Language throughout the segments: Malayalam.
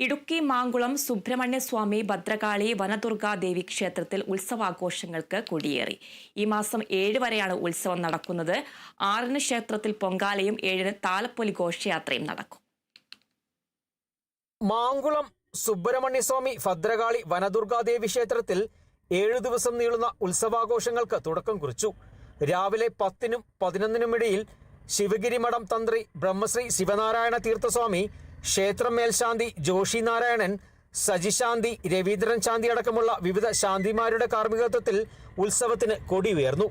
ഇടുക്കി മാങ്കുളം സുബ്രഹ്മണ്യസ്വാമി ഭദ്രകാളി വനദുർഗാദേവി ക്ഷേത്രത്തിൽ ഉത്സവാഘോഷങ്ങൾക്ക് കൊടിയേറി. ഈ മാസം 7 വരെയാണ് ഉത്സവം നടക്കുന്നത്. 6-ന് ക്ഷേത്രത്തിൽ പൊങ്കാലയും 7-ന് താലപ്പൊലി ഘോഷയാത്രയും നടക്കും. മാങ്കുളം സുബ്രഹ്മണ്യസ്വാമി ഭദ്രകാളി വനദുർഗാദേവി ക്ഷേത്രത്തിൽ 7 ദിവസം നീളുന്ന ഉത്സവാഘോഷങ്ങൾക്ക് തുടക്കം കുറിച്ചു. രാവിലെ 10-നും 11-നും ഇടയിൽ ശിവഗിരി മഠം തന്ത്രി ബ്രഹ്മശ്രീ ശിവനാരായണ തീർത്ഥസ്വാമി, ക്ഷേത്രം മേൽശാന്തി ജോഷി നാരായണൻ, സജിശാന്തി, രവീന്ദ്രൻ ശാന്തി അടക്കമുള്ള വിവിധ ശാന്തിമാരുടെ കാർമ്മികത്വത്തിൽ ഉത്സവത്തിന് കൊടി ഉയർന്നു.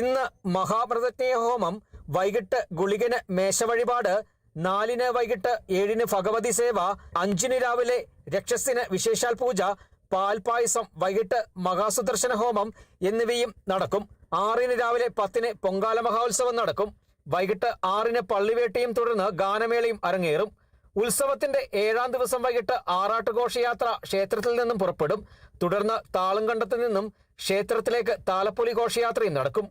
ഇന്ന് മഹാപ്രതിജ്ഞ ഹോമം, വൈകിട്ട് ഗുളികന് മേശവഴിപാട്, 4-ന് വൈകിട്ട് 7-ന് ഭഗവതി സേവ, 5-ന് രാവിലെ രക്ഷസിന് വിശേഷാൽ പൂജ, പാൽപായസം, വൈകിട്ട് മഹാസുദർശന ഹോമം എന്നിവയും നടക്കും. 6-ന് രാവിലെ 10-ന് പൊങ്കാല മഹോത്സവം നടക്കും. വൈകിട്ട് 6-ന് പള്ളിവേട്ടയും തുടർന്ന് ഗാനമേളയും അരങ്ങേറും. ഉത്സവത്തിന്റെ 7-ാം ദിവസം വൈകിട്ട് ആറാട്ടുഘോഷയാത്ര ക്ഷേത്രത്തിൽ നിന്നും പുറപ്പെടും. തുടർന്ന് താളംകണ്ടത്ത് നിന്നും ക്ഷേത്രത്തിലേക്ക് താലപ്പൊലി ഘോഷയാത്രയും നടക്കും.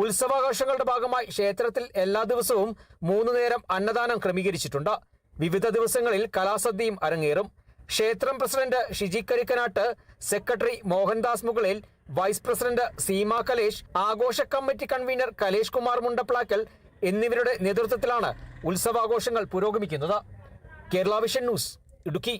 ഉത്സവാഘോഷങ്ങളുടെ ഭാഗമായി ക്ഷേത്രത്തിൽ എല്ലാ ദിവസവും 3 നേരം അന്നദാനം ക്രമീകരിച്ചിട്ടുണ്ട്. വിവിധ ദിവസങ്ങളിൽ കലാസദ്യയും അരങ്ങേറും. ക്ഷേത്രം പ്രസിഡന്റ് ഷിജി കരിക്കനാട്ട്, സെക്രട്ടറി മോഹൻദാസ് മുകളിൽ, വൈസ് പ്രസിഡന്റ് സീമ കലേഷ്, ആഘോഷ കമ്മിറ്റി കൺവീനർ കലേഷ് കുമാർ മുണ്ടപ്ലാക്കൽ എന്നിവരുടെ നേതൃത്വത്തിലാണ് ഉത്സവാഘോഷങ്ങൾ പുരോഗമിക്കുന്നത്. Kerala vision news, Idukki.